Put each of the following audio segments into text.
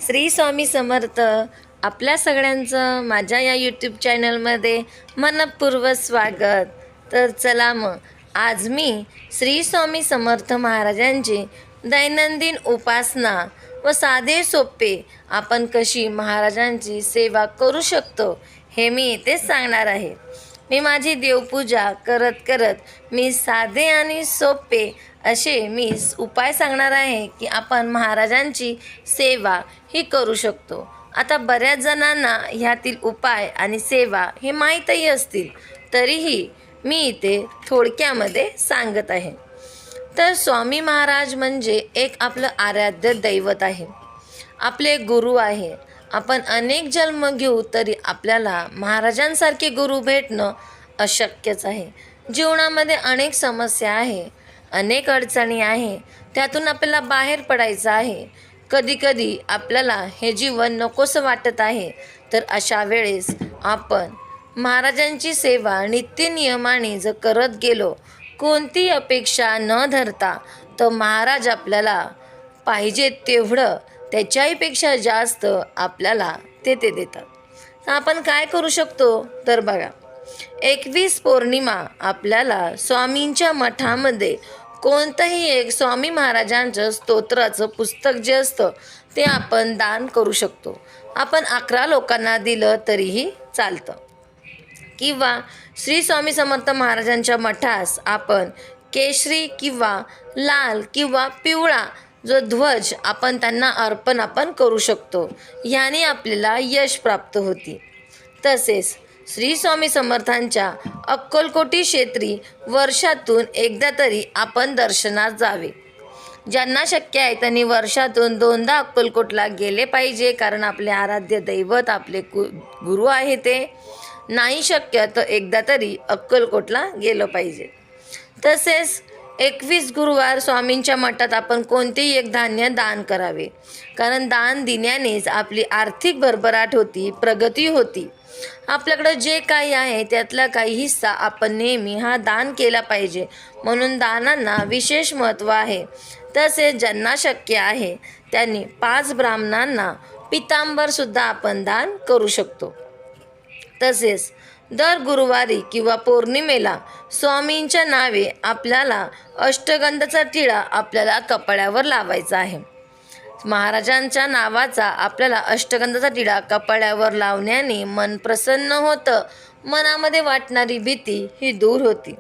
श्री स्वामी समर्थ. आपल्या सगळ्यांचं माझ्या या यूट्यूब चॅनलमध्ये मनपूर्वक स्वागत. तर चला मग आज मी श्री स्वामी समर्थ महाराजांची दैनंदिन उपासना व साधे सोपे आपण कशी महाराजांची सेवा करू शकतो हे मी इथे सांगणार आहे. मी माझी देवपूजा करत करत मी साधे आणि सोपे असे मी उपाय सांगणार आहे की आपण महाराजांची सेवा ही करू शकतो. आता बऱ्याच जणांना ह्यातील उपाय आणि सेवा हे माहीतही असतील, तरीही मी इथे थोडक्यामध्ये सांगत आहे. तर स्वामी महाराज म्हणजे एक आपलं आराध्य दैवत आहे, आपले गुरु आहे. आपण अनेक जन्म घेऊ तरी आपल्याला महाराजांसारखे गुरु भेटणं अशक्यच आहे. जीवनामध्ये अनेक समस्या आहे, अनेक अडचणी आहे, त्यातून आपल्याला बाहेर पडायचं आहे. कधीकधी आपल्याला हे जीवन नकोसं वाटत आहे. तर अशा वेळेस आपण महाराजांची सेवा नित्यनियमाने जर करत गेलो, कोणती अपेक्षा न धरता, तर महाराज आपल्याला पाहिजे तेवढं त्याच्याहीपेक्षा जास्त आपल्याला ते देतात. तर आपण काय करू शकतो तर बघा, 21 पौर्णिमा आपल्याला स्वामींच्या मठामध्ये कोणतंही एक स्वामी महाराजांचं स्तोत्राचं पुस्तक जे असतं ते आपण दान करू शकतो. आपण 11 लोकांना दिलं तरीही चालतं. किंवा श्री स्वामी समर्थ महाराजांच्या मठास आपण केशरी किंवा लाल किंवा पिवळा जो ध्वज आपण त्यांना अर्पण आपण करू शकतो. याने आपल्याला यश प्राप्त होते. तसेच श्री स्वामी समर्थांच्या अक्कलकोटी क्षेत्री वर्षातून एकदा तरी आपण दर्शनास जावे. ज्यांना शक्य आहे त्यांनी वर्षातून 2दा अक्कलकोटला गेले पाहिजे, कारण आपले आराध्य दैवत आपले गुरु आहे. ते नाही शक्य तर एकदा तरी अक्कलकोटला गेलं पाहिजे. तसेच 21 गुरुवार स्वामींच्या मठात आपण कोणतेही एक धान्य दान करावे, कारण दान दिल्यानेच आपली आर्थिक भरभराट होती, प्रगती होती. आपल्याकडं जे काही आहे त्यातला काही हिस्सा आपण नेहमी हा दान केला पाहिजे, म्हणून दानांना विशेष महत्त्व आहे. तसेच ज्यांना शक्य आहे त्यांनी 5 ब्राह्मणांना पितांबरसुद्धा आपण दान करू शकतो. तसेच दर गुरुवारी किंवा पौर्णिमेला स्वामींच्या नावे आपल्याला अष्टगंधाचा टिळा आपल्याला कपाळावर लावायचा आहे. महाराजांच्या नावाचा आपल्याला अष्टगंधाचा टिळा कपाळावर लावण्याने मन प्रसन्न होतं, मनामध्ये वाटणारी भीती ही दूर होती.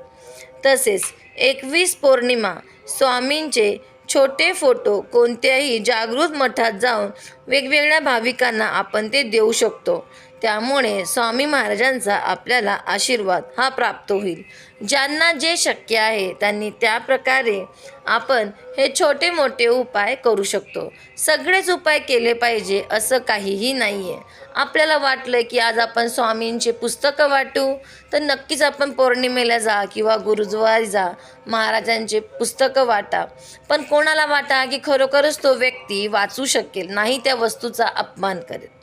तसेच 21 पौर्णिमा स्वामींचे छोटे फोटो कोणत्याही जागृत मठात जाऊन वेगवेगळ्या भाविकांना आपण ते देऊ शकतो. त्यामुळे स्वामी महाराजांचा आपल्याला आशीर्वाद हा प्राप्त होईल. ज्यांना जे शक्य आहे त्यांनी त्या प्रकारे आपण हे छोटे मोठे उपाय करू शकतो. सगळेच उपाय केले पाहिजे असं काहीही नाही आहे. आपल्याला वाटलं की आज आपण स्वामींचे पुस्तकं वाटू, तर नक्कीच आपण पौर्णिमेला जा किंवा गुरुद्वारी जा, महाराजांचे पुस्तकं वाटा. पण कोणाला वाटा की खरोखरच तो व्यक्ती वाचू शकेल, नाही त्या वस्तूचा अपमान करेल.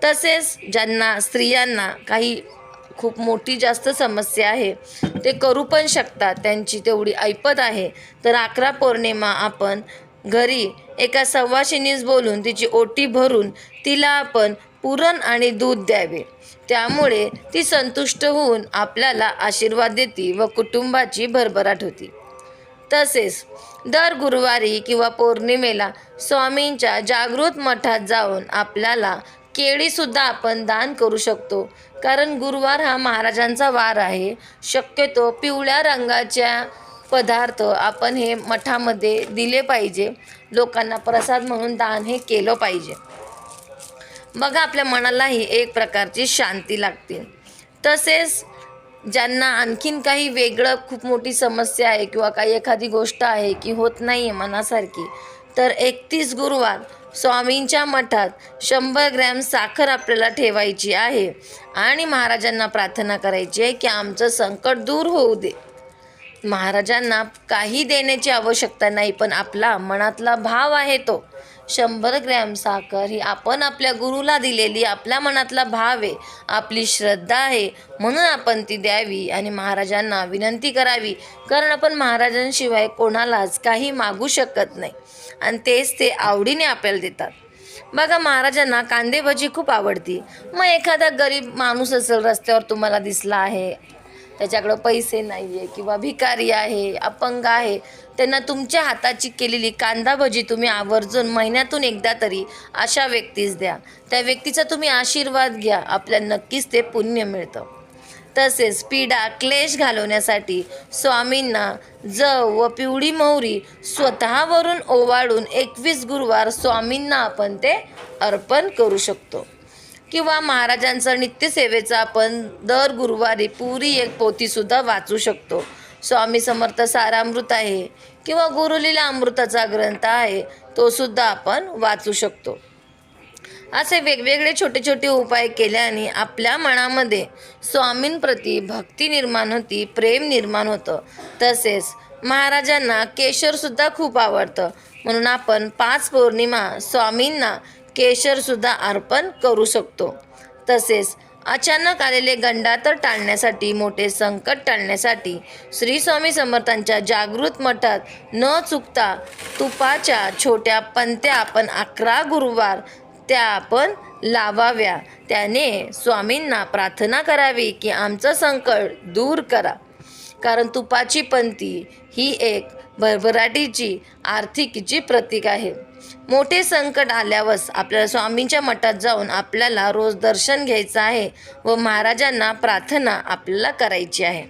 तसेच ज्यांना स्त्रियांना काही खूप मोठी जास्त समस्या आहे ते करू पण शकतात, त्यांची तेवढी ऐपत आहे. तर 11 पौर्णिमा आपण घरी एका सवाशिनीस बोलून तिची ओटी भरून तिला आपण पुरण आणि दूध द्यावे. त्यामुळे ती संतुष्ट होऊन आपल्याला आशीर्वाद देते व कुटुंबाची भरभराट होती. तसेच दर गुरुवारी किंवा पौर्णिमेला स्वामींच्या जागृत मठात जाऊन आपल्याला केळीसुद्धा आपण दान करू शकतो, कारण गुरुवार हा महाराजांचा वार आहे. शक्यतो पिवळ्या रंगाच्या पदार्थ आपण हे मठामध्ये दिले पाहिजे, लोकांना प्रसाद म्हणून दान हे केलं पाहिजे. बघा, आपल्या मनालाही एक प्रकारची शांती लागते. तसेच ज्यांना आणखीन काही वेगळं खूप मोठी समस्या आहे किंवा काही एखादी गोष्ट आहे की होत नाही आहे मनासारखी, तर 31 गुरुवार स्वामींच्या मठात 100 ग्रॅम साखर आपल्याला ठेवायची आहे आणि महाराजांना प्रार्थना करायची आहे की आमचं संकट दूर होऊ दे. महाराजांना काही देण्याची आवश्यकता नाही, पण आपला मनातला भाव आहे तो 100 ग्रॅम साखर ही आपण आपल्या गुरुला दिलेली आपल्या मनातला भाव आहे, आपली श्रद्धा आहे, म्हणून आपण ती द्यावी आणि महाराजांना विनंती करावी. कारण आपण महाराजांशिवाय कोणालाच काही मागू शकत नाही आणि तेच ते आवडीने आपल्याला देतात. बघा, महाराजांना कांदे भजी खूप आवडती. मग एखादा गरीब माणूस असेल, रस्त्यावर तुम्हाला दिसला आहे, त्याच्याकडं पैसे नाही आहे किंवा भिकारी आहे, अपंग आहे, त्यांना तुमच्या हाताची केलेली कांदा भजी तुम्ही आवर्जून महिन्यातून एकदा तरी अशा व्यक्तीस द्या. त्या व्यक्तीचा तुम्ही आशीर्वाद घ्या, आपल्याला नक्कीच ते पुण्य मिळतं. तसेच पीडा क्लेश घालवण्यासाठी स्वामींना जव व पिवळी मोहरी स्वतःवरून ओवाळून 21 गुरुवार स्वामींना आपण ते अर्पण करू शकतो. किंवा महाराजांचं नित्यसेवेचं आपण दर गुरुवारी पुरी एक पोथीसुद्धा वाचू शकतो. स्वामी समर्थ सारामृत आहे किंवा गुरुलीला अमृताचा ग्रंथ आहे, तो सुद्धा आपण वाचू शकतो. असे वेगवेगळे छोटे छोटे उपाय केल्याने आपल्या मनामध्ये स्वामींप्रती भक्ती निर्माण होती, प्रेम निर्माण होतं. तसेच महाराजांना केशरसुद्धा खूप आवडतं, म्हणून आपण 5 पौर्णिमा स्वामींना केशरसुद्धा अर्पण करू शकतो. तसेच अचानक आलेले गंडातर टाळण्यासाठी, मोठे संकट टाळण्यासाठी श्री स्वामी समर्थांच्या जागृत मठात न चुकता तुपाच्या छोट्या पंत्या आपण 11 गुरुवार त्या आपण लावाव्या. त्याने स्वामींना प्रार्थना करावी की आमचं संकट दूर करा. कारण तुपाची पंती ही एक भरभराटीची आर्थिकीची प्रतीक आहे. मोठे संकट आल्यावर आपल्याला स्वामींच्या मठात जाऊन आपल्याला रोज दर्शन घ्यायचं आहे व महाराजांना प्रार्थना आपल्याला करायची आहे.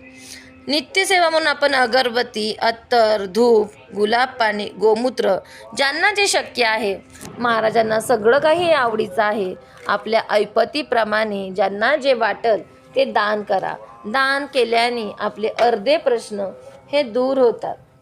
नित्यसेवा म्हणून आपण अगरबत्ती, अत्तर, धूप, गुलाब पाणी, गोमूत्र, ज्यांना जे शक्य आहे, महाराजांना सगळं काही आवडीचं आहे, आपल्या ऐपतीप्रमाणे ज्यांना जे वाटेल ते दान करा. दान केल्याने आपले अर्धे प्रश्न हे दूर होतात.